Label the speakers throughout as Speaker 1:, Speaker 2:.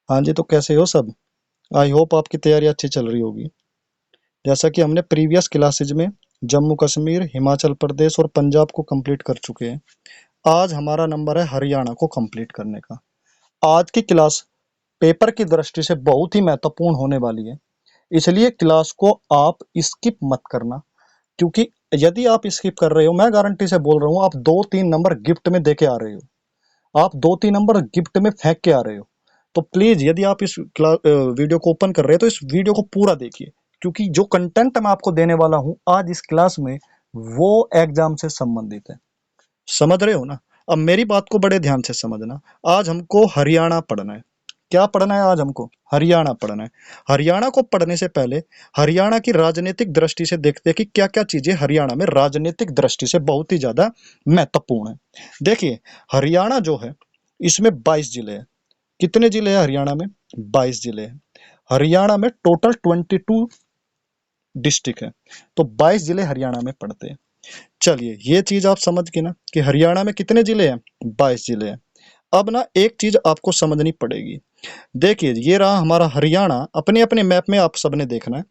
Speaker 1: हाँ जी, तो कैसे हो सब? आई होप आपकी तैयारी अच्छी चल रही होगी। जैसा कि हमने प्रीवियस क्लासेज में जम्मू कश्मीर, हिमाचल प्रदेश और पंजाब को कंप्लीट कर चुके हैं। आज हमारा नंबर है हरियाणा को कंप्लीट करने का। आज की क्लास पेपर की दृष्टि से बहुत ही महत्वपूर्ण होने वाली है, इसलिए क्लास को आप स्किप मत करना। क्योंकि यदि आप स्किप कर रहे हो, मैं गारंटी से बोल रहा हूँ, आप 2-3 नंबर गिफ्ट में दे के आ रहे हो। आप 2-3 नंबर गिफ्ट में फेंक के आ रहे हो। तो प्लीज, यदि आप इस वीडियो को ओपन कर रहे हो तो इस वीडियो को पूरा देखिए, क्योंकि जो कंटेंट मैं आपको देने वाला हूं आज इस क्लास में, वो एग्जाम से संबंधित है। समझ रहे हो ना? अब मेरी बात को बड़े ध्यान से समझना। आज हमको हरियाणा पढ़ना है। क्या पढ़ना है आज हमको? हरियाणा पढ़ना है। हरियाणा को पढ़ने से पहले हरियाणा की राजनीतिक दृष्टि से देखते हैं कि क्या क्या चीजें हरियाणा में राजनीतिक दृष्टि से बहुत ही ज्यादा महत्वपूर्ण है। देखिए, हरियाणा जो है, इसमें 22 जिले हैं। कितने जिले हैं हरियाणा में? 22 जिले हैं। हरियाणा में टोटल 22 डिस्ट्रिक्ट है। तो 22 जिले हरियाणा में पड़ते हैं। चलिए, ये चीज आप समझ गए ना कि हरियाणा में कितने जिले हैं? 22 जिले हैं। अब ना एक चीज आपको समझनी पड़ेगी। देखिए, ये रहा हमारा हरियाणा। अपने अपने मैप में आप सबने देखना है,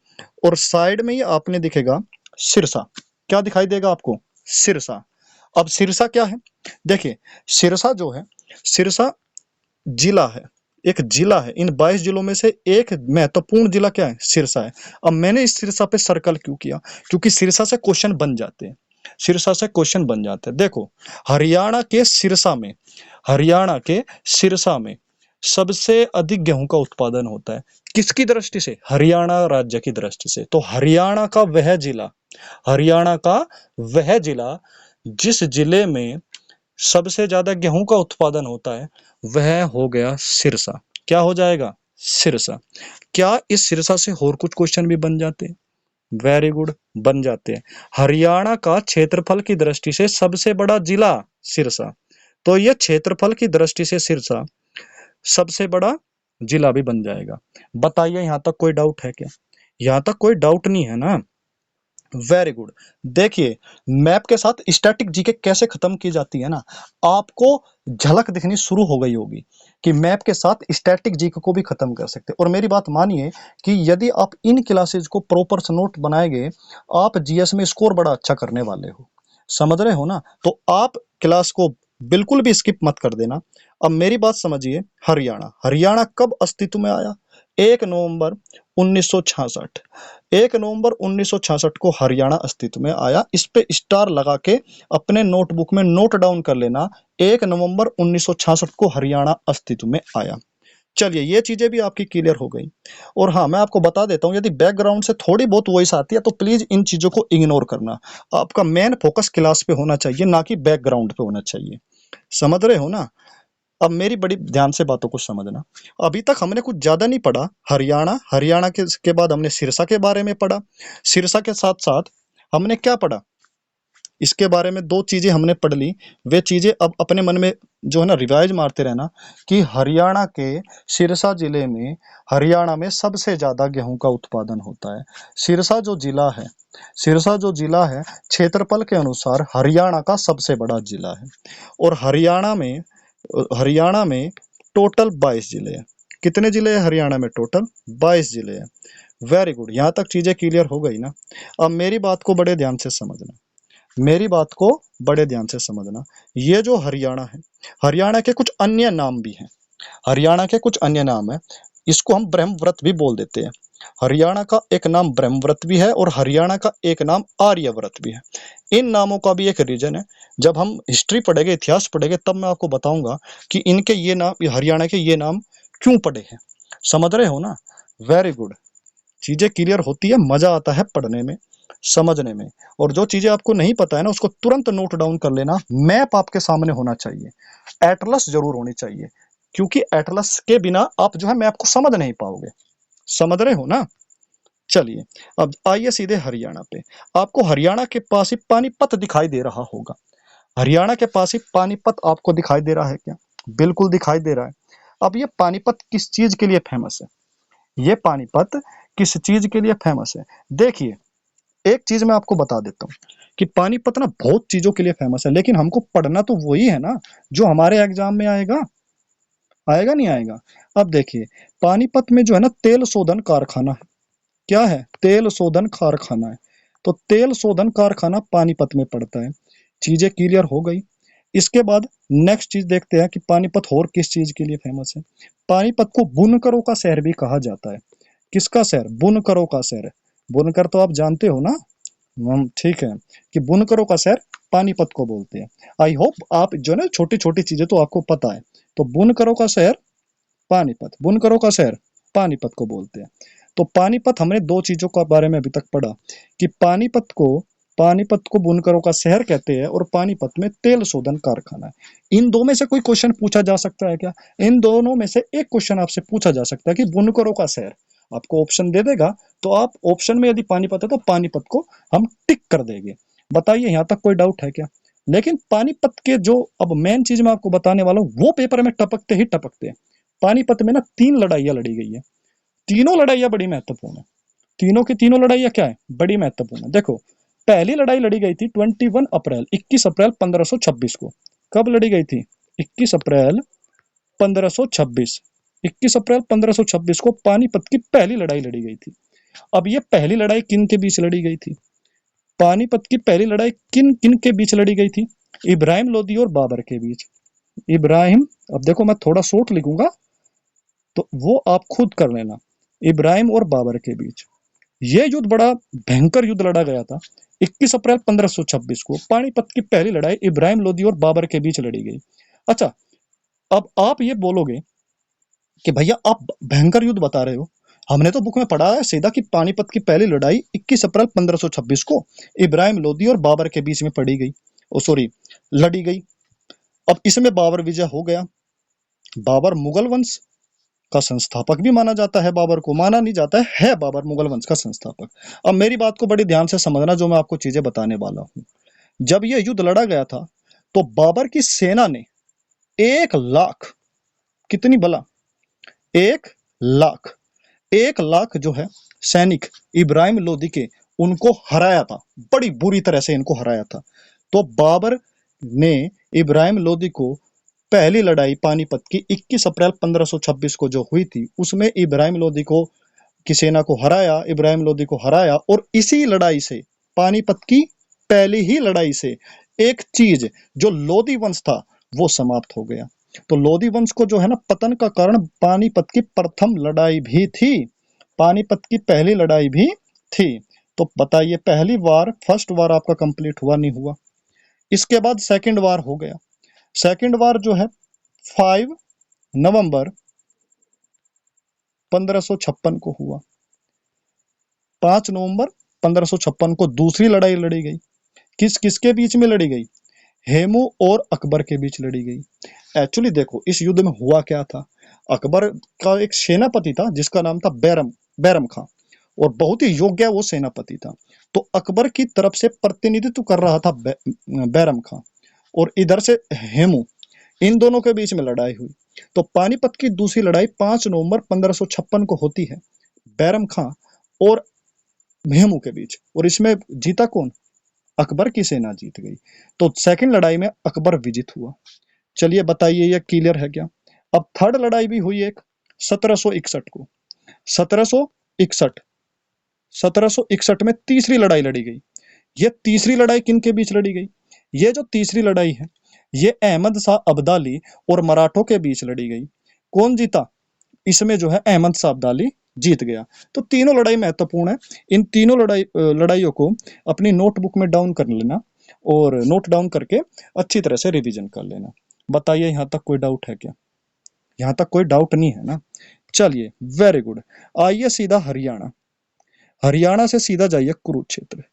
Speaker 1: और साइड में ही आपने दिखेगा सिरसा। क्या दिखाई देगा आपको? सिरसा। अब सिरसा क्या है? देखिए, सिरसा जो है, सिरसा जिला है। एक जिला है। इन 22 जिलों में से एक महत्वपूर्ण जिला क्या है? सिरसा है। अब मैंने इस सिरसा पे सर्कल क्यों किया? क्योंकि सिरसा से क्वेश्चन बन जाते हैं। सिरसा से क्वेश्चन बन जाते हैं। देखो, हरियाणा के सिरसा में, हरियाणा के सिरसा में सबसे अधिक गेहूं का उत्पादन होता है। किसकी दृष्टि से? हरियाणा राज्य की दृष्टि से। तो हरियाणा का वह जिला, हरियाणा का वह जिला जिस जिले में सबसे ज्यादा गेहूं का उत्पादन होता है, वह हो गया सिरसा। क्या हो जाएगा? सिरसा। क्या इस सिरसा से और कुछ क्वेश्चन भी बन जाते हैं? वेरी गुड, बन जाते हैं। हरियाणा का क्षेत्रफल की दृष्टि से सबसे बड़ा जिला सिरसा। तो यह क्षेत्रफल की दृष्टि से सिरसा सबसे बड़ा जिला भी बन जाएगा। बताइए, यहां तक कोई डाउट है क्या? यहां तक कोई डाउट नहीं है ना? Very good. देखिए, मैप के साथ स्टैटिक जीके कैसे खत्म की जाती है ना, आपको झलक दिखनी शुरू हो गई होगी कि मैप के साथ स्टैटिक जीके को भी खत्म कर सकते हैं। और मेरी बात मानिए कि यदि आप इन क्लासेज को प्रॉपर से नोट बनाएंगे, आप जीएस में स्कोर बड़ा अच्छा करने वाले हो। समझ रहे हो ना? तो आप क्लास को बिल्कुल भी स्किप मत कर देना। अब मेरी बात समझिए। हरियाणा, हरियाणा कब अस्तित्व में आया? 1 नवंबर 1966। 1 नवंबर 1966 को हरियाणा अस्तित्व में आया। इस पे स्टार लगा के अपने नोटबुक में नोट डाउन कर लेना। 1 नवंबर 1966 को हरियाणा अस्तित्व में आया। चलिए, ये चीजें भी आपकी क्लियर हो गई। और हाँ, मैं आपको बता देता हूँ, यदि बैकग्राउंड से थोड़ी बहुत वॉइस आती है तो प्लीज इन चीजों को इग्नोर करना। आपका मेन फोकस क्लास पे होना चाहिए, ना कि बैकग्राउंड पे होना चाहिए। समझ रहे हो ना? अब मेरी बड़ी ध्यान से बातों को समझना। अभी तक हमने कुछ ज्यादा नहीं पढ़ा हरियाणा। हरियाणा के बाद हमने सिरसा के बारे में पढ़ा। सिरसा के साथ साथ हमने क्या पढ़ा? इसके बारे में दो चीजें हमने पढ़ ली। वे चीजें अब अपने मन में जो है ना, रिवाइज मारते रहना कि हरियाणा के सिरसा जिले में, हरियाणा में सबसे ज्यादा गेहूं का उत्पादन होता है। सिरसा जो जिला है, सिरसा जो जिला है, क्षेत्रफल के अनुसार हरियाणा का सबसे बड़ा जिला है। और हरियाणा में टोटल 22 जिले हैं। कितने जिले हैं हरियाणा में? टोटल 22 जिले हैं। वेरी गुड, यहाँ तक चीजें क्लियर हो गई ना? अब मेरी बात को बड़े ध्यान से समझना। मेरी बात को बड़े ध्यान से समझना। ये जो हरियाणा है, हरियाणा के कुछ अन्य नाम भी हैं। हरियाणा के कुछ अन्य नाम है। इसको हम ब्रह्मव्रत भी बोल देते हैं। हरियाणा का एक नाम ब्रह्मव्रत भी है, और हरियाणा का एक नाम आर्यव्रत भी है। इन नामों का भी एक रीजन है। जब हम हिस्ट्री पढ़ेंगे, इतिहास पढ़ेंगे, तब मैं आपको बताऊंगा कि इनके ये नाम, ये हरियाणा के ये नाम क्यों पड़े हैं। समझ रहे हो ना? Very good. चीजें क्लियर होती है, मजा आता है पढ़ने में, समझने में। और जो चीजें आपको नहीं पता है ना, उसको तुरंत नोट डाउन कर लेना। मैप आपके सामने होना चाहिए। एटलस जरूर होनी चाहिए, क्योंकि एटलस के बिना आप जो है मैप को समझ नहीं पाओगे। समझ रहे हो ना? चलिए, अब आइए सीधे हरियाणा पे। आपको हरियाणा के पास ही पानीपत दिखाई दे रहा होगा। हरियाणा के पास ही पानीपत आपको दिखाई दे रहा है क्या? बिल्कुल दिखाई दे रहा है। अब ये पानीपत किस चीज के लिए फेमस है? ये पानीपत किस चीज के लिए फेमस है? देखिए, एक चीज मैं आपको बता देता हूँ कि पानीपत ना बहुत चीजों के लिए फेमस है, लेकिन हमको पढ़ना तो वही है ना जो हमारे एग्जाम में आएगा। आएगा नहीं आएगा? अब देखिए, पानीपत में जो है ना तेल शोधन कारखाना है। क्या है? तेल शोधन कारखाना है। तो तेल शोधन कारखाना पानीपत में पड़ता है। चीजें क्लियर हो गई। इसके बाद नेक्स्ट चीज देखते हैं कि पानीपत और किस चीज के लिए फेमस है। पानीपत को बुनकरों का शहर भी कहा जाता है। किसका शहर? बुनकरों का शहर। बुनकर तो आप जानते हो ना? ठीक है, कि बुनकरों का शहर पानीपत को बोलते हैं। आई होप आप जो है ना छोटी छोटी चीजें तो आपको पता है। तो बुनकरों का शहर पानीपत, बुनकरों का शहर पानीपत को बोलते हैं। तो पानीपत हमने दो चीजों के बारे में अभी तक पढ़ा कि पानीपत को बुनकरों का शहर कहते हैं और पानीपत में तेल शोधन कारखाना है। इन दो में से कोई क्वेश्चन पूछा जा सकता है क्या? इन दोनों में से एक क्वेश्चन आपसे पूछा जा सकता है कि बुनकरों का शहर। आपको ऑप्शन दे देगा, तो आप ऑप्शन में यदि पानीपत है तो पानीपत को हम टिक कर देंगे। बताइए, यहाँ तक कोई डाउट है क्या? लेकिन पानीपत के जो अब मेन चीज मैं आपको बताने वाला हूँ वो पेपर में टपकते ही टपकते हैं। पानीपत में ना 3 लड़ाइयाँ लड़ी गई है। तीनों लड़ाइयाँ बड़ी महत्वपूर्ण है। तीनों की तीनों लड़ाइयाँ क्या है? बड़ी महत्वपूर्ण है। देखो, पहली लड़ाई लड़ी गई थी 21 अप्रैल 1526 को। कब लड़ी गई थी? 21 अप्रैल 1526। 21 अप्रैल 1526 को पानीपत की पहली लड़ाई लड़ी गई थी। अब ये पहली लड़ाई किन के बीच लड़ी गई थी? पानीपत की पहली लड़ाई किन किन के बीच लड़ी गई थी? इब्राहिम लोदी और बाबर के बीच। इब्राहिम, अब देखो मैं थोड़ा शॉर्ट लिखूंगा तो वो आप खुद कर लेना। इब्राहिम और बाबर के बीच ये युद्ध बड़ा भयंकर युद्ध लड़ा गया था। 21 अप्रैल 1526 को पानीपत की पहली लड़ाई इब्राहिम लोदी और बाबर के बीच लड़ी गई। अच्छा, अब आप ये बोलोगे कि भैया आप भयंकर युद्ध बता रहे हो, हमने तो बुक में पढ़ा है सीधा कि पानीपत की पहली लड़ाई 21 अप्रैल 1526 को इब्राहिम लोदी और बाबर के बीच में पड़ी गई, ओ सॉरी, लड़ी गई। अब इसमें बाबर विजय हो गया। बाबर मुगल वंश का संस्थापक भी माना जाता है। बाबर को माना नहीं जाता है बाबर मुगल वंश का संस्थापक। अब मेरी बात को बड़ी ध्यान से समझना जो मैं आपको चीजें बताने वाला हूँ। जब यह युद्ध लड़ा गया था तो बाबर की सेना ने 1 लाख, कितनी बला, 1 लाख, 1 लाख जो है सैनिक इब्राहिम लोदी के, उनको हराया था। बड़ी बुरी तरह से इनको हराया था। तो बाबर ने इब्राहिम लोदी को पहली लड़ाई पानीपत की 21 अप्रैल 1526 को जो हुई थी उसमें इब्राहिम लोदी को की सेना को हराया, इब्राहिम लोदी को हराया। और इसी लड़ाई से, पानीपत की पहली ही लड़ाई से, एक चीज जो लोदी वंश था वो समाप्त हो गया। तो लोदी वंश को जो है ना पतन का कारण पानीपत की प्रथम लड़ाई भी थी, पानीपत की पहली लड़ाई भी थी। तो बताइए, पहली वार, फर्स्ट वार आपका कंप्लीट हुआ नहीं हुआ? इसके बाद सेकंड वार हो गया। सेकंड वार जो है 5 नवंबर 1556 को हुआ। 5 नवंबर 1556 को दूसरी लड़ाई लड़ी गई। किस किसके बीच में लड़ी गई? हेमू और अकबर के बीच लड़ी गई। एक्चुअली देखो इस युद्ध में हुआ क्या था। अकबर का एक सेनापति था जिसका नाम था बैरम बैरम खां, और बहुत ही योग्य वो सेनापति था। तो अकबर की तरफ से प्रतिनिधित्व कर रहा था बैरम खां, और इधर से हेमू, इन दोनों के बीच में लड़ाई हुई। तो पानीपत की दूसरी लड़ाई 5 नवंबर 1556 को होती है बैरम खां और हेमू के बीच, और इसमें जीता कौन? अकबर की सेना जीत गई। तो सेकंड लड़ाई में अकबर विजित हुआ। चलिए बताइए ये क्लियर है क्या? अब थर्ड लड़ाई भी हुई एक 1761 को। 1761 1761 में तीसरी लड़ाई लड़ी गई। ये तीसरी लड़ाई किन के बीच लड़ी गई? ये जो तीसरी लड़ाई है ये अहमद शाह अब्दाली और मराठों के बीच लड़ी गई। कौन जीता? इसमें जो है अहमद शाह अब्दाली जीत गया। तो तीनों लड़ाई महत्वपूर्ण है। इन तीनों लड़ाइयों को अपनी नोटबुक में डाउन कर लेना और नोट डाउन करके अच्छी तरह से रिवीजन कर लेना। बताइए, यहाँ तक कोई डाउट है क्या? यहाँ तक कोई डाउट नहीं है ना? चलिए, वेरी गुड। आइए सीधा हरियाणा। हरियाणा से सीधा जाइए कुरुक्षेत्र।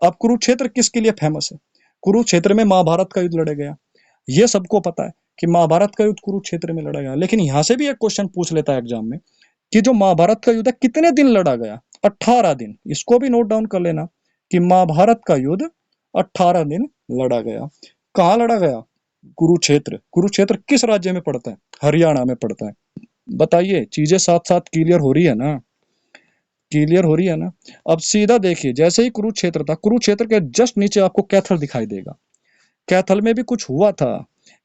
Speaker 1: अब कुरुक्षेत्र किसके लिए फेमस है? कुरुक्षेत्र में महाभारत का युद्ध लड़ा गया। ये सबको पता है कि महाभारत का युद्ध कुरुक्षेत्र में लड़ा गया। लेकिन यहाँ से भी एक क्वेश्चन पूछ लेता है एग्जाम में कि जो महाभारत का युद्ध है कितने दिन लड़ा गया? 18 दिन। इसको भी नोट डाउन कर लेना कि महाभारत का युद्ध 18 दिन लड़ा गया। कहाँ लड़ा गया? कुरुक्षेत्र। कुरुक्षेत्र किस राज्य में पड़ता है? हरियाणा में पड़ता है। बताइए, चीजें साथ साथ क्लियर हो रही है ना? क्लियर हो रही है ना? अब सीधा देखिए, जैसे ही कुरुक्षेत्र था, कुरुक्षेत्र के जस्ट नीचे आपको कैथल दिखाई देगा। कैथल में भी कुछ हुआ था।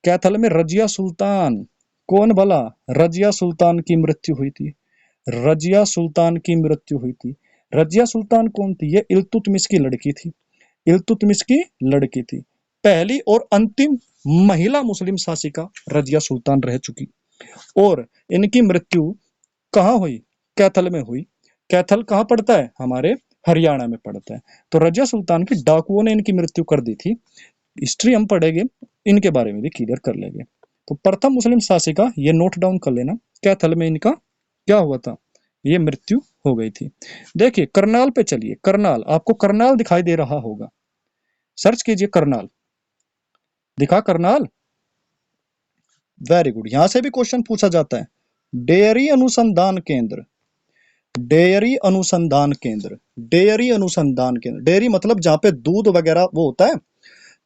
Speaker 1: कैथल में रजिया सुल्तान कौन भला? रजिया सुल्तान की मृत्यु हुई थी। रजिया सुल्तान की मृत्यु हुई थी। रजिया सुल्तान कौन थी? ये इल्तुतमिश की लड़की थी। इल्तुतमिश की लड़की थी। पहली और अंतिम महिला मुस्लिम शासिका रजिया सुल्तान रह चुकी, और इनकी मृत्यु कहाँ हुई? कैथल में हुई। कैथल कहाँ पड़ता है? हमारे हरियाणा में पड़ता है। तो रजिया सुल्तान की डाकुओं ने इनकी मृत्यु कर दी थी। हिस्ट्री हम पढ़ेंगे, इनके बारे में भी क्लियर कर लेंगे। तो प्रथम मुस्लिम शासिका, ये नोट डाउन कर लेना, कैथल में इनका क्या हुआ था? ये मृत्यु हो गई थी। देखिए करनाल पे चलिए। करनाल, आपको करनाल दिखाई दे रहा होगा, सर्च कीजिए करनाल। दिखा करनाल? Very good. यहां से भी क्वेश्चन पूछा जाता है। डेयरी अनुसंधान केंद्र, डेयरी अनुसंधान केंद्र, डेयरी अनुसंधान केंद्र, डेयरी मतलब जहां पे दूध वगैरह वो होता है,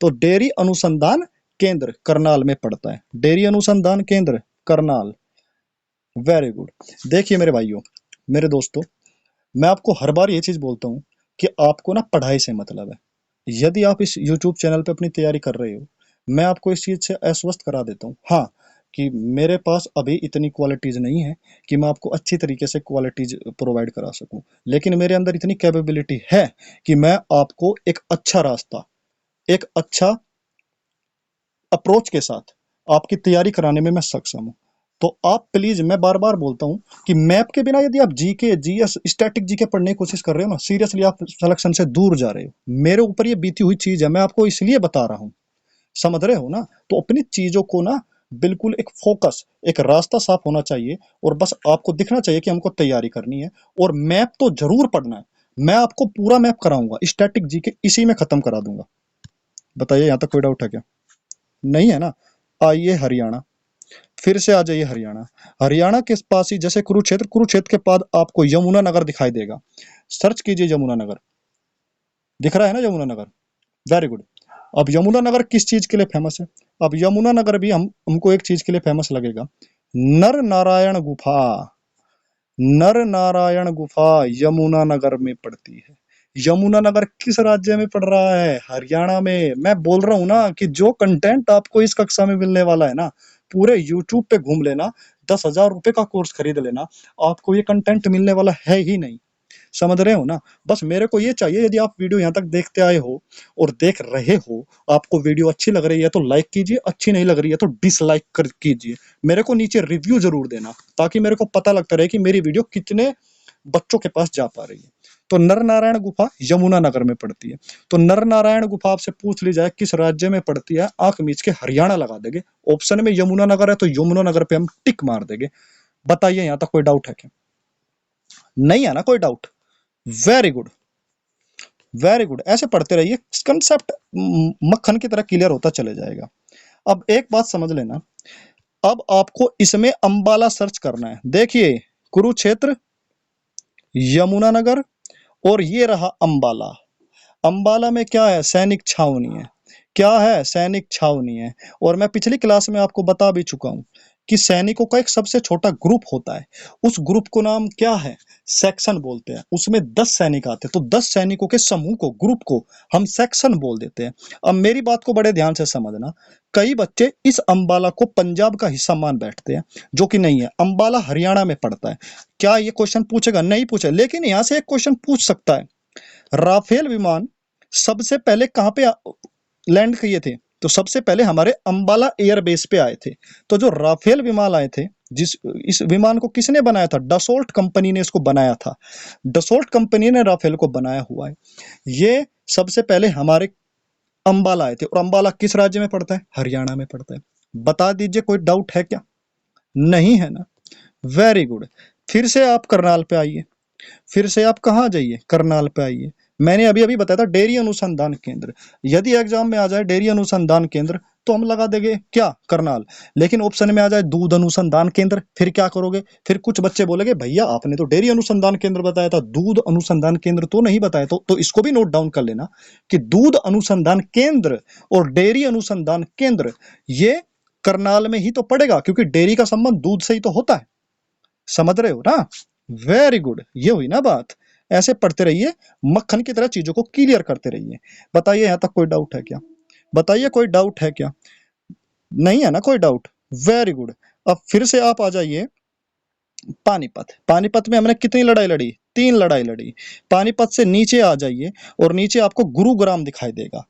Speaker 1: तो डेयरी अनुसंधान केंद्र करनाल में पड़ता है। डेयरी अनुसंधान केंद्र करनाल। Very good. देखिए मेरे भाइयों, मेरे दोस्तों, मैं आपको हर बार ये चीज बोलता हूँ कि आपको ना पढ़ाई से मतलब है। यदि आप इस YouTube चैनल पे अपनी तैयारी कर रहे हो, मैं आपको इस चीज से आश्वस्त करा देता हूँ, हाँ, कि मेरे पास अभी इतनी क्वालिटीज नहीं है कि मैं आपको अच्छी तरीके से क्वालिटीज प्रोवाइड करा सकूं, लेकिन मेरे अंदर इतनी कैपेबिलिटी है कि मैं आपको एक अच्छा रास्ता, एक अच्छा अप्रोच के साथ आपकी तैयारी कराने में मैं सक्षम हूँ। तो आप प्लीज, मैं बार बार बोलता हूँ कि मैप के बिना यदि आप जीके, जीएस, स्टैटिक जीके पढ़ने की कोशिश कर रहे हो ना, सीरियसली आप सिलेक्शन से दूर जा रहे हो। मेरे ऊपर ये बीती हुई चीज है, मैं आपको इसलिए बता रहा हूँ, समझ रहे हो ना? तो अपनी चीजों को ना बिल्कुल एक फोकस, एक रास्ता साफ होना चाहिए, और बस आपको दिखना चाहिए कि हमको तैयारी करनी है, और मैप तो जरूर पढ़ना है। मैं आपको पूरा मैप कराऊंगा, स्टैटिक जीके इसी में खत्म करा दूंगा। बताइए, यहाँ तक कोई डाउट है क्या? नहीं है ना? आइए हरियाणा, फिर से आ जाइए हरियाणा। हरियाणा के पास ही जैसे कुरुक्षेत्र, कुरुक्षेत्र के बाद आपको यमुनानगर दिखाई देगा। सर्च कीजिए यमुनानगर। दिख रहा है ना यमुनानगर? Very good. अब यमुनानगर किस चीज के लिए फेमस है? अब यमुनानगर भी हमको एक चीज के लिए फेमस लगेगा। नर नारायण गुफा। नर नारायण गुफा यमुनानगर में पड़ती है। यमुनानगर किस राज्य में पड़ रहा है? हरियाणा में। मैं बोल रहा हूं ना कि जो कंटेंट आपको इस कक्षा में मिलने वाला है ना, पूरे यूट्यूब पे घूम लेना, 10,000 रुपए का कोर्स खरीद लेना, आपको ये कंटेंट मिलने वाला है ही नहीं। समझ रहे हो ना? बस मेरे को ये चाहिए, यदि आप वीडियो यहाँ तक देखते आए हो और देख रहे हो, आपको वीडियो अच्छी लग रही है तो लाइक कीजिए, अच्छी नहीं लग रही है तो डिसलाइक कर कीजिए। मेरे को नीचे रिव्यू जरूर देना, ताकि मेरे को पता लगता रहे कि मेरी वीडियो कितने बच्चों के पास जा पा रही है। तो नर नारायण गुफा यमुनानगर में पड़ती है। तो नर नारायण गुफा आपसे पूछ ली जाए किस राज्य में पड़ती है, आंख मीच के हरियाणा लगा देंगे। ऑप्शन में यमुनानगर है तो यमुनानगर पे हम टिक मार देंगे। बताइए, यहाँ तक कोई डाउट है क्या? नहीं है ना कोई doubt? Very good, very good. ऐसे पढ़ते रहिए, कंसेप्ट मक्खन की तरह क्लियर होता चले जाएगा। अब एक बात समझ लेना, अब आपको इसमें अंबाला सर्च करना है। देखिए, कुरुक्षेत्र, यमुनानगर, और ये रहा अंबाला। अंबाला में क्या है? सैनिक छावनी है। क्या है? सैनिक छावनी है। और मैं पिछली क्लास में आपको बता भी चुका हूं कि सैनिकों का एक सबसे छोटा ग्रुप होता है, उस ग्रुप को नाम क्या है? सेक्शन बोलते हैं। उसमें 10 सैनिक आते हैं, तो 10 सैनिकों के समूह को, ग्रुप को हम सेक्शन बोल देते हैं। अब मेरी बात को बड़े ध्यान से समझना, कई बच्चे इस अंबाला को पंजाब का हिस्सा मान बैठते हैं, जो कि नहीं है। अंबाला हरियाणा में पड़ता है। क्या ये क्वेश्चन पूछेगा? नहीं पूछे, लेकिन यहां से एक क्वेश्चन पूछ सकता है, राफेल विमान सबसे पहले कहां पे लैंड किए थे? तो सबसे पहले हमारे अंबाला एयरबेस पे आए थे। तो जो राफेल विमान आए थे, जिस इस विमान को किसने बनाया था? डसोल्ट कंपनी ने इसको बनाया था। डसोल्ट कंपनी ने राफेल को बनाया हुआ है। ये सबसे पहले हमारे अंबाला आए थे। और अंबाला किस राज्य में पड़ता है? हरियाणा में पड़ता है। बता दीजिए, कोई डाउट है क्या? नहीं है ना? Very good. फिर से आप करनाल पे आइए। फिर से आप कहाँ जाइए? करनाल पे आइए। मैंने अभी अभी बताया था डेयरी अनुसंधान केंद्र। यदि एग्जाम में आ जाए डेयरी अनुसंधान केंद्र, तो हम लगा देंगे क्या? करनाल। लेकिन ऑप्शन में आ जाए दूध अनुसंधान केंद्र, फिर क्या करोगे? फिर कुछ बच्चे बोलेंगे भैया आपने तो डेयरी अनुसंधान केंद्र बताया था, दूध अनुसंधान केंद्र तो नहीं बताया। तो इसको भी नोट डाउन कर लेना कि दूध अनुसंधान केंद्र और डेयरी अनुसंधान केंद्र ये करनाल में ही तो पड़ेगा, क्योंकि डेयरी का संबंध दूध से ही तो होता है। समझ रहे हो ना? वेरी गुड, ये हुई ना बात। ऐसे पढ़ते रहिए, मक्खन की तरह चीजों को क्लियर करते रहिए। बताइए, यहां तक कोई डाउट है क्या? बताइए, कोई डाउट है क्या? नहीं है ना कोई डाउट? Very good. अब फिर से आप आ जाइए पानीपत। पानीपत में हमने कितनी लड़ाई लड़ी? 3 लड़ाई लड़ी। पानीपत से नीचे आ जाइए और नीचे आपको गुरुग्राम दिखाई देगा।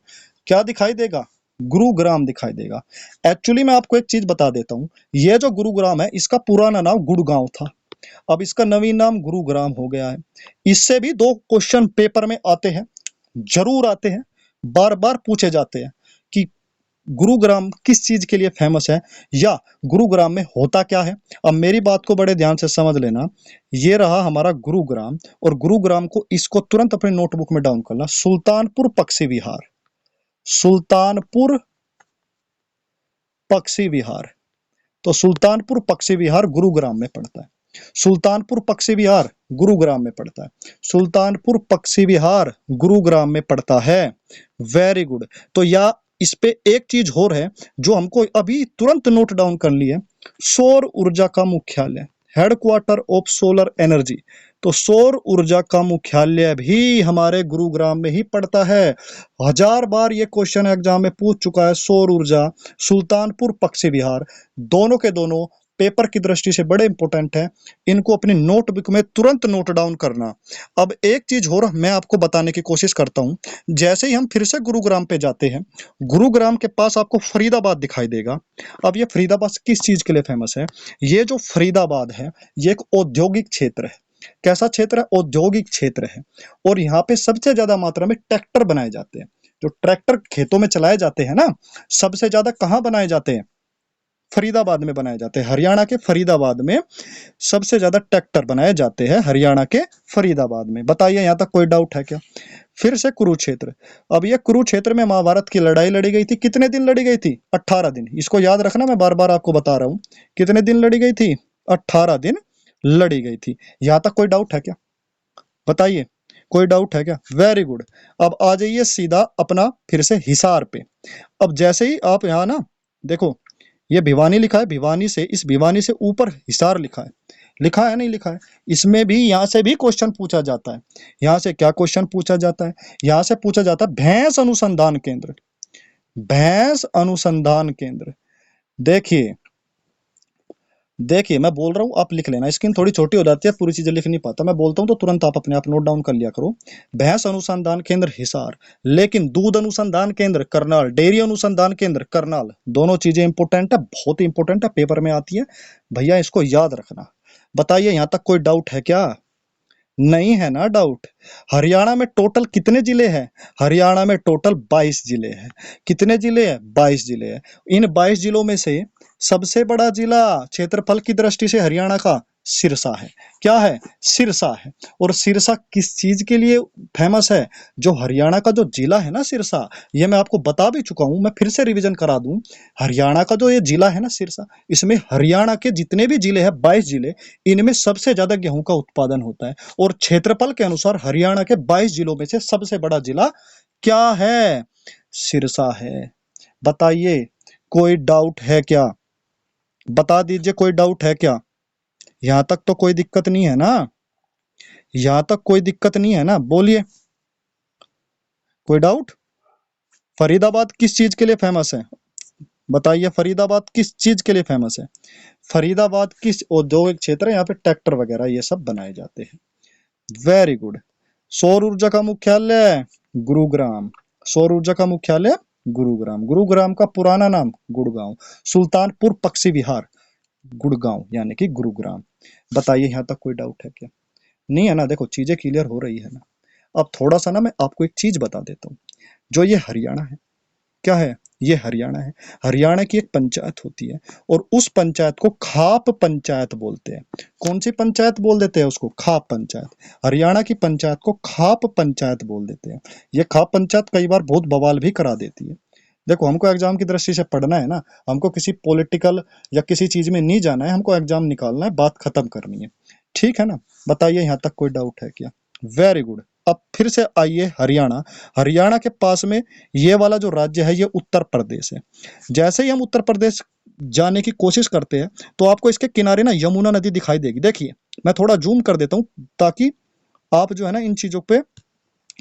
Speaker 1: क्या दिखाई देगा? गुरुग्राम दिखाई देगा। एक्चुअली मैं आपको एक चीज बता देता हूँ, ये जो गुरुग्राम है इसका पुराना नाम गुड़गांव था, अब इसका नवीन नाम गुरुग्राम हो गया है। इससे भी 2 क्वेश्चन पेपर में आते हैं, जरूर आते हैं, बार बार पूछे जाते हैं कि गुरुग्राम किस चीज के लिए फेमस है या गुरुग्राम में होता क्या है। अब मेरी बात को बड़े ध्यान से समझ लेना, ये रहा हमारा गुरुग्राम, और गुरुग्राम को इसको तुरंत अपने नोटबुक में डाउन करना, सुल्तानपुर पक्षी विहार। सुल्तानपुर पक्षी विहार, तो सुल्तानपुर पक्षी विहार गुरुग्राम में पड़ता है। सुल्तानपुर पक्षी विहार गुरुग्राम में पड़ता है। सुल्तानपुर पक्षी विहार गुरुग्राम में पड़ता है। Very good. तो या इस पे एक चीज और है जो हमको अभी तुरंत नोट डाउन कर ली है, सौर ऊर्जा का मुख्यालय, हेडक्वार्टर ऑफ सोलर एनर्जी। तो सौर ऊर्जा का मुख्यालय भी हमारे गुरुग्राम में ही पड़ता है। 1000 बार ये क्वेश्चन एग्जाम में पूछ चुका है। सौर ऊर्जा, सुल्तानपुर पक्षी विहार, दोनों के दोनों पेपर की दृष्टि से बड़े इंपॉर्टेंट हैं। इनको अपनी नोटबुक में तुरंत नोट डाउन करना। अब एक चीज और मैं आपको बताने की कोशिश करता हूं, जैसे ही हम फिर से गुरुग्राम पे जाते हैं, गुरुग्राम के पास आपको फरीदाबाद दिखाई देगा। अब ये फरीदाबाद किस चीज के लिए फेमस है? ये जो फरीदाबाद है ये एक औद्योगिक क्षेत्र है। कैसा क्षेत्र है? औद्योगिक क्षेत्र है। और यहाँ पे सबसे ज्यादा मात्रा में ट्रैक्टर बनाए जाते हैं। जो ट्रैक्टर खेतों में चलाए जाते हैं ना, सबसे ज्यादा कहाँ बनाए जाते हैं? फरीदाबाद में बनाए जाते हैं। हरियाणा के फरीदाबाद में सबसे ज्यादा ट्रैक्टर बनाए जाते हैं, हरियाणा के फरीदाबाद में। बताइए यहाँ तक कोई डाउट है क्या? फिर से कुरुक्षेत्र। अब ये कुरुक्षेत्र में महाभारत की लड़ाई लड़ी गई थी। कितने दिन लड़ी गई थी? 18 दिन। इसको याद रखना, मैं बार बार आपको बता रहा हूं। कितने दिन लड़ी गई थी? 18 दिन लड़ी गई थी। यहां तक कोई डाउट है क्या? बताइए, कोई डाउट है क्या? Very good. अब आ जाइए सीधा अपना फिर से हिसार पे। अब जैसे ही आप यहाँ ना देखो, ये भिवानी लिखा है, भिवानी से, इस भिवानी से ऊपर हिसार लिखा है। लिखा है नहीं लिखा है? इसमें भी यहाँ से भी क्वेश्चन पूछा जाता है। यहाँ से क्या क्वेश्चन पूछा जाता है? यहाँ से पूछा जाता है भैंस अनुसंधान केंद्र। भैंस अनुसंधान केंद्र। देखिए देखिए मैं बोल रहा हूँ, आप लिख लेना। स्क्रीन थोड़ी छोटी हो जाती है, पूरी चीजें लिख नहीं पाता। मैं बोलता हूँ तो तुरंत आप अपने आप नोट डाउन कर लिया करो। भैंस अनुसंधान केंद्र हिसार, लेकिन दूध अनुसंधान केंद्र करनाल, डेयरी अनुसंधान केंद्र करनाल। दोनों चीजें इंपोर्टेंट है, बहुत ही इंपोर्टेंट है, पेपर में आती है भैया, इसको याद रखना। बताइए यहाँ तक कोई डाउट है क्या? नहीं है ना डाउट? हरियाणा में टोटल कितने जिले हैं? हरियाणा में टोटल 22 जिले हैं। कितने जिले हैं? 22 जिले हैं। इन 22 जिलों में से सबसे बड़ा जिला क्षेत्रफल की दृष्टि से हरियाणा का सिरसा है। क्या है? सिरसा है। और सिरसा किस चीज के लिए फेमस है? जो हरियाणा का जो जिला है ना सिरसा, ये मैं आपको बता भी चुका हूं, मैं फिर से रिवीजन करा दूं। हरियाणा का जो ये जिला है ना सिरसा, इसमें हरियाणा के जितने भी जिले हैं 22 जिले, इनमें सबसे ज्यादा गेहूं का उत्पादन होता है। और क्षेत्रफल के अनुसार हरियाणा के 22 जिलों में से सबसे बड़ा जिला क्या है? सिरसा है। बताइए, कोई डाउट है क्या? बता दीजिए, कोई डाउट है क्या? यहां तक तो कोई दिक्कत नहीं है ना? यहां तक कोई दिक्कत नहीं है ना? बोलिए, कोई डाउट? फरीदाबाद किस चीज के लिए फेमस है? बताइए, फरीदाबाद किस चीज के लिए फेमस है? फरीदाबाद किस औद्योगिक क्षेत्र है? यहाँ पे ट्रैक्टर वगैरह ये सब बनाए जाते हैं। Very good. सौर ऊर्जा का मुख्यालय गुरुग्राम। सौर ऊर्जा का मुख्यालय गुरुग्राम। गुरुग्राम का पुराना नाम गुड़गांव। सुल्तानपुर पक्षी विहार गुड़गांव यानी कि गुरुग्राम। बताइए यहाँ तक कोई डाउट है क्या? नहीं है ना? देखो चीजें क्लियर हो रही है ना? अब थोड़ा सा ना मैं आपको एक चीज बता देता हूँ। जो ये हरियाणा है, क्या है? ये हरियाणा है। हरियाणा की एक पंचायत होती है और उस पंचायत को खाप पंचायत बोलते हैं। कौन सी पंचायत बोल देते हैं उसको? खाप पंचायत। हरियाणा की पंचायत को खाप पंचायत बोल देते हैं। ये खाप पंचायत कई बार बहुत बवाल भी करा देती है। देखो हमको एग्जाम की दृष्टि से पढ़ना है ना, हमको किसी पॉलिटिकल या किसी चीज में नहीं जाना है, हमको एग्जाम निकालना है, बात खत्म करनी है। ठीक है ना? बताइए यहाँ तक कोई डाउट है क्या? Very good. अब फिर से आइए हरियाणा। हरियाणा के पास में ये वाला जो राज्य है ये उत्तर प्रदेश है। जैसे ही हम उत्तर प्रदेश जाने की कोशिश करते हैं तो आपको इसके किनारे ना यमुना नदी दिखाई देगी। देखिए मैं थोड़ा जूम कर देता हूँ ताकि आप जो है ना इन चीजों पे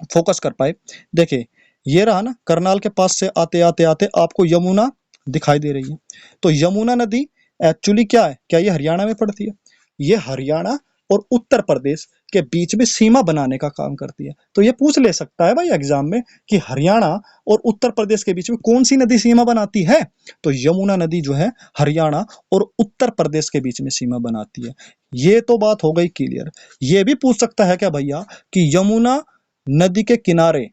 Speaker 1: फोकस कर पाए। देखिए ये रहा ना, करनाल के पास से आते आते आते आपको यमुना दिखाई दे रही है। तो यमुना नदी एक्चुअली क्या है, क्या ये हरियाणा में पड़ती है? ये हरियाणा और उत्तर प्रदेश के बीच में सीमा बनाने का काम करती है। तो ये पूछ ले सकता है भाई एग्जाम में कि हरियाणा और उत्तर प्रदेश के बीच में कौन सी नदी सीमा बनाती है? तो यमुना नदी जो है हरियाणा और उत्तर प्रदेश के बीच में सीमा बनाती है। ये तो बात हो गई क्लियर। ये भी पूछ सकता है क्या भैया कि यमुना नदी के किनारे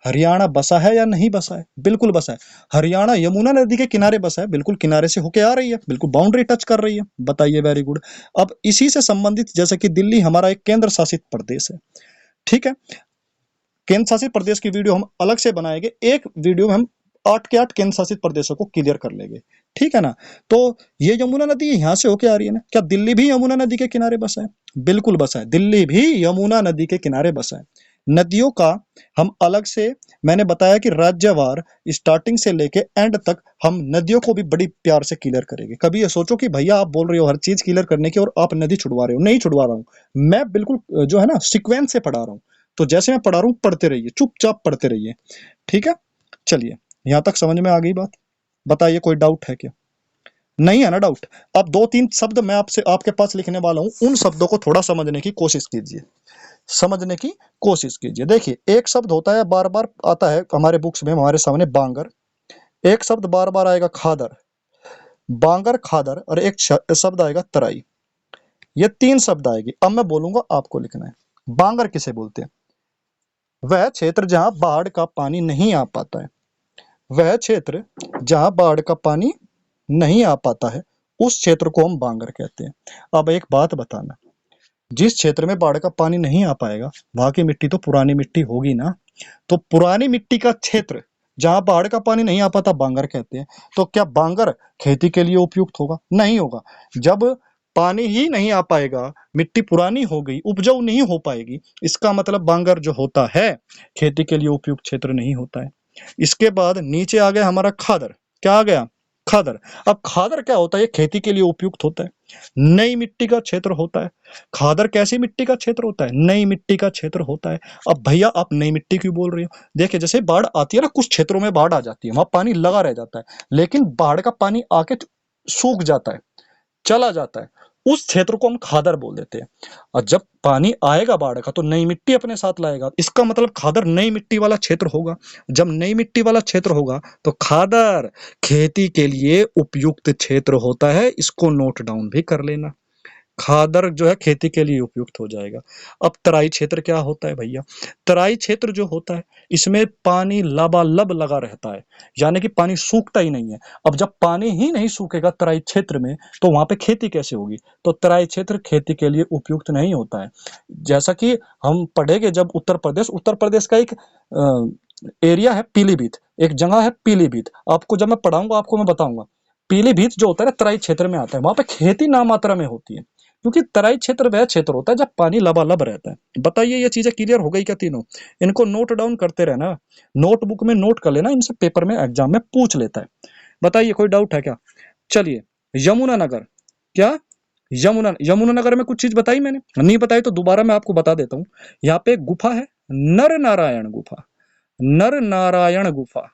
Speaker 1: हरियाणा बसा है या नहीं बसा है? बिल्कुल बसा है। हरियाणा यमुना नदी के किनारे बसा है, बिल्कुल किनारे से होके आ रही है, बिल्कुल बाउंड्री टच कर रही है। बताइए, वेरी गुड। अब इसी से संबंधित, जैसे कि दिल्ली हमारा एक केंद्र शासित प्रदेश है, ठीक है, केंद्र शासित प्रदेश की वीडियो हम अलग से बनाएंगे, एक वीडियो में हम 8 के 8 केंद्र शासित प्रदेशों को क्लियर कर लेंगे, ठीक है ना। तो ये यमुना नदी यहाँ से होके आ रही है ना, क्या दिल्ली भी यमुना नदी के किनारे बसा है? बिल्कुल बसा है, दिल्ली भी यमुना नदी के किनारे बसा है। नदियों का हम अलग से, मैंने बताया कि राज्यवार स्टार्टिंग से लेके एंड तक हम नदियों को भी बड़ी प्यार से क्लियर करेंगे। कभी ये सोचो कि भैया आप बोल रहे हो हर चीज क्लियर करने की और आप नदी छुड़वा रहे हो, नहीं छुड़वा रहा हूँ मैं, बिल्कुल जो है ना सीक्वेंस से पढ़ा रहा हूँ। तो जैसे मैं पढ़ा रहा हूँ पढ़ते रहिए, चुपचाप पढ़ते रहिए, ठीक है। चलिए, यहां तक समझ में आ गई बात? बताइए, कोई डाउट है क्या? नहीं है ना डाउट? अब 2-3 शब्द मैं आपसे आपके पास लिखने वाला हूं, उन शब्दों को थोड़ा समझने की कोशिश कीजिए, समझने की कोशिश कीजिए। देखिए, एक शब्द होता है बार बार आता है हमारे बुक्स में, हमारे सामने, बांगर। एक शब्द बार बार आएगा खादर, बांगर खादर, और एक शब्द आएगा तराई। ये 3 शब्द आएगी। अब मैं बोलूंगा, आपको लिखना है। बांगर किसे बोलते हैं? वह क्षेत्र जहां बाढ़ का पानी नहीं आ पाता है, वह क्षेत्र जहां बाढ़ का पानी नहीं आ पाता है, उस क्षेत्र को हम बांगर कहते हैं। अब एक बात बताना, जिस क्षेत्र में बाढ़ का पानी नहीं आ पाएगा, वहां की मिट्टी तो पुरानी मिट्टी होगी ना। तो पुरानी मिट्टी का क्षेत्र जहां बाढ़ का पानी नहीं आ पाता, बांगर कहते हैं। तो क्या बांगर खेती के लिए उपयुक्त होगा? नहीं होगा। जब पानी ही नहीं आ पाएगा, मिट्टी पुरानी हो गई, उपजाऊ नहीं हो पाएगी, इसका मतलब बांगर जो होता है खेती के लिए उपयुक्त क्षेत्र नहीं होता है। इसके बाद नीचे आ गया हमारा खादर। क्या आ गया? खादर। अब खादर क्या होता है? ये खेती के लिए उपयुक्त होता है, नई मिट्टी का क्षेत्र होता है। खादर कैसी मिट्टी का क्षेत्र होता है? नई मिट्टी का क्षेत्र होता है। अब भैया आप नई मिट्टी क्यों बोल रहे हो? देखिए, जैसे बाढ़ आती है ना, कुछ क्षेत्रों में बाढ़ आ जाती है, वहां पानी लगा रह जाता है, लेकिन बाढ़ का पानी आके सूख जाता है, चला जाता है, उस क्षेत्र को हम खादर बोल देते हैं। और जब पानी आएगा बाढ़ का, तो नई मिट्टी अपने साथ लाएगा, इसका मतलब खादर नई मिट्टी वाला क्षेत्र होगा। जब नई मिट्टी वाला क्षेत्र होगा, तो खादर खेती के लिए उपयुक्त क्षेत्र होता है। इसको नोट डाउन भी कर लेना, खादर जो है खेती के लिए उपयुक्त हो जाएगा। अब तराई क्षेत्र क्या होता है भैया? तराई क्षेत्र जो होता है, इसमें पानी लबालब लगा रहता है, यानी कि पानी सूखता ही नहीं है। अब जब पानी ही नहीं सूखेगा तराई क्षेत्र में, तो वहां पे खेती कैसे होगी? तो तराई क्षेत्र खेती के लिए उपयुक्त नहीं होता है। जैसा कि हम पढ़ेंगे जब उत्तर प्रदेश का एक एरिया है पीलीभीत, एक जगह है पीलीभीत, आपको जब मैं पढ़ाऊंगा आपको मैं बताऊंगा। पीलीभीत जो होता है ना, तराई क्षेत्र में आता है, वहां पे खेती ना मात्रा में होती है, क्योंकि तराई क्षेत्र वह क्षेत्र होता है जब पानी लबालब रहता है। बताइए, ये चीजें क्लियर हो गई क्या तीनों? इनको नोट डाउन करते रहना, नोटबुक में नोट कर लेना, इनसे पेपर में एग्जाम में पूछ लेता है। बताइए, कोई डाउट है क्या? चलिए, यमुनानगर। क्या? यमुनानगर में कुछ चीज बताई मैंने? नहीं बताई तो दोबारा मैं आपको बता देता हूँ। यहाँ पे एक गुफा है, नर नारायण गुफा, नर नारायण गुफा।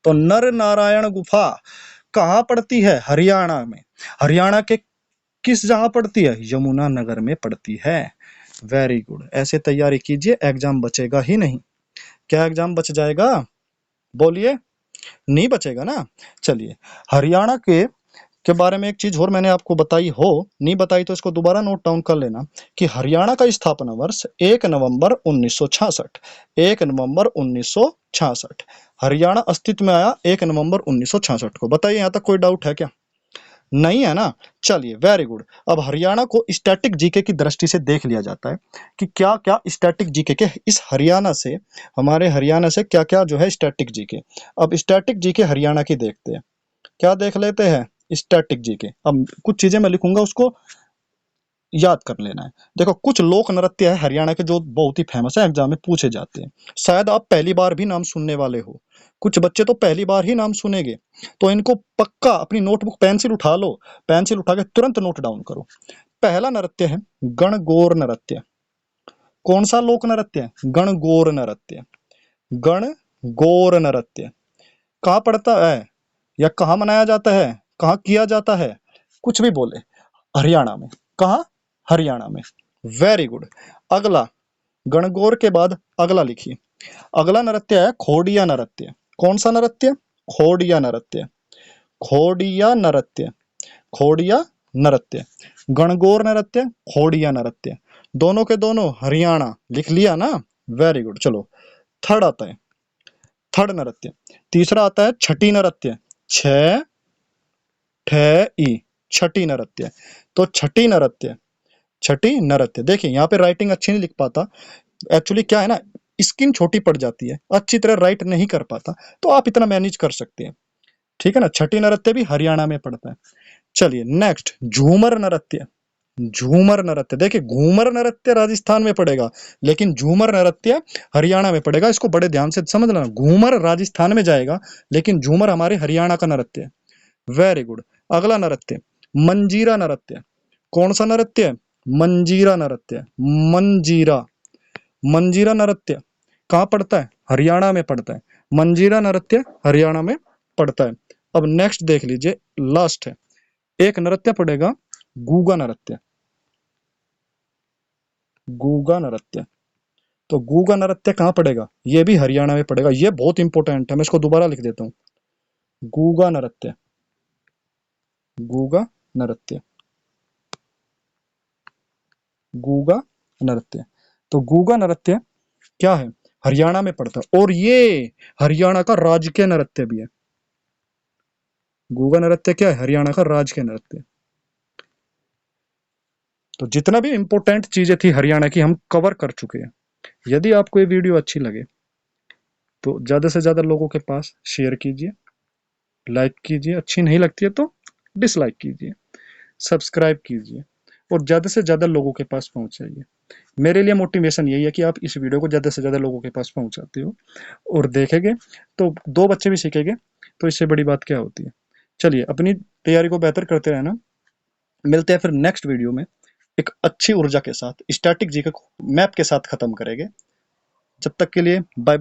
Speaker 1: तो नर नारायण गुफा कहाँ पड़ती है? हरियाणा में। हरियाणा के किस जगह पड़ती है? यमुनानगर में पड़ती है। वेरी गुड, ऐसे तैयारी कीजिए, एग्जाम बचेगा ही नहीं। क्या एग्जाम बच जाएगा? बोलिए, नहीं बचेगा ना। चलिए, हरियाणा के बारे में एक चीज और मैंने आपको बताई हो, नहीं बताई तो इसको दोबारा नोट डाउन कर लेना, कि हरियाणा का स्थापना वर्ष 1 नवंबर 1966, 1 नवंबर 1966। हरियाणा अस्तित्व में आया 1 नवंबर 1966 को। बताइए, यहाँ तक कोई डाउट है क्या? नहीं है ना। चलिए, वेरी गुड। अब हरियाणा को स्टैटिक जीके की दृष्टि से देख लिया जाता है कि क्या क्या स्टैटिक जीके के इस हरियाणा से, हमारे हरियाणा से क्या क्या जो है स्टैटिक जीके। अब स्टैटिक जीके हरियाणा की देखते हैं, क्या देख लेते हैं? Static GK. अब कुछ चीजें मैं लिखूंगा, उसको याद कर लेना है। देखो, कुछ लोक नृत्य है हरियाणा के जो बहुत ही फेमस है, एग्जाम में पूछे जाते हैं, शायद आप पहली बार भी नाम सुनने वाले हो, कुछ बच्चे तो पहली बार ही नाम सुनेंगे। तो इनको पक्का अपनी नोटबुक पेंसिल उठा लो, पेंसिल उठा के तुरंत नोट डाउन करो। पहला नृत्य है गणगौर नृत्य। कौन सा लोक नृत्य है? गणगौर नृत्य। गणगौर नृत्य कहाँ पड़ता है या कहाँ मनाया जाता है? कहाँ किया जाता है? कुछ भी बोले। हरियाणा में। कहाँ? हरियाणा में। Very good. अगला, गणगौर के बाद अगला लिखिए। अगला नृत्य है खोड़िया नृत्य। कौन सा नृत्य? खोड़िया नृत्य। खोड़िया नृत्य। खोड़िया नृत्य। गणगौर नृत्य, खोड़िया नृत्य, दोनों के दोनों हरियाणा। लिख लिया ना? Very good. चलो, थर्ड आता है, थर्ड नृत्य। तीसरा आता है छठी नृत्य। छ ठ ई, छठी नृत्य। तो छठी नृत्य, छठी नृत्य। देखिए यहाँ पे राइटिंग अच्छी नहीं लिख पाता, एक्चुअली क्या है ना, स्किन छोटी पड़ जाती है, अच्छी तरह राइट नहीं कर पाता, तो आप इतना मैनेज कर सकते हैं, ठीक है ना। छठी नृत्य भी हरियाणा में पड़ता है। चलिए नेक्स्ट, झूमर नृत्य। झूमर नृत्य, देखिए घूमर नृत्य राजस्थान में पड़ेगा, लेकिन झूमर नृत्य हरियाणा में पड़ेगा। इसको बड़े ध्यान से समझ लेना, घूमर राजस्थान में जाएगा, लेकिन झूमर हमारे हरियाणा का नृत्य है। Very good. अगला नृत्य, मंजीरा नृत्य। कौन सा नृत्य? मंजीरा नृत्य। मंजीरा, मंजीरा नृत्य कहाँ पड़ता है? हरियाणा में पड़ता है। मंजीरा नृत्य हरियाणा में पड़ता है। अब नेक्स्ट देख लीजिए, लास्ट है, एक नृत्य पड़ेगा गूगा नृत्य। गूगा नृत्य, तो गूगा नृत्य कहाँ पड़ेगा? ये भी हरियाणा में पड़ेगा। ये बहुत इंपॉर्टेंट है, मैं इसको दोबारा लिख देता हूँ। गूगा नृत्य, गूगा नृत्य, गूगा नृत्य। तो गूगा नृत्य क्या है? हरियाणा में पड़ता है, और ये हरियाणा का राजकीय नृत्य भी है। गूगा नृत्य क्या है? हरियाणा का राजकीय नृत्य। तो जितना भी इंपॉर्टेंट चीजें थी हरियाणा की हम कवर कर चुके हैं। यदि आपको ये वीडियो अच्छी लगे तो ज्यादा से ज्यादा लोगों के पास शेयर कीजिए, लाइक कीजिए, अच्छी नहीं लगती है तो डिसलाइक कीजिए, सब्सक्राइब कीजिए, और ज़्यादा से ज़्यादा लोगों के पास पहुंचाइए। मेरे लिए मोटिवेशन यही है कि आप इस वीडियो को ज़्यादा से ज़्यादा लोगों के पास पहुंचाते हो और देखेंगे तो 2 बच्चे भी सीखेंगे, तो इससे बड़ी बात क्या होती है। चलिए, अपनी तैयारी को बेहतर करते रहना। मिलते हैं फिर नेक्स्ट वीडियो में एक अच्छी ऊर्जा के साथ, स्टैटिक जीके को मैप के साथ खत्म करेंगे। जब तक के लिए बाय बाय।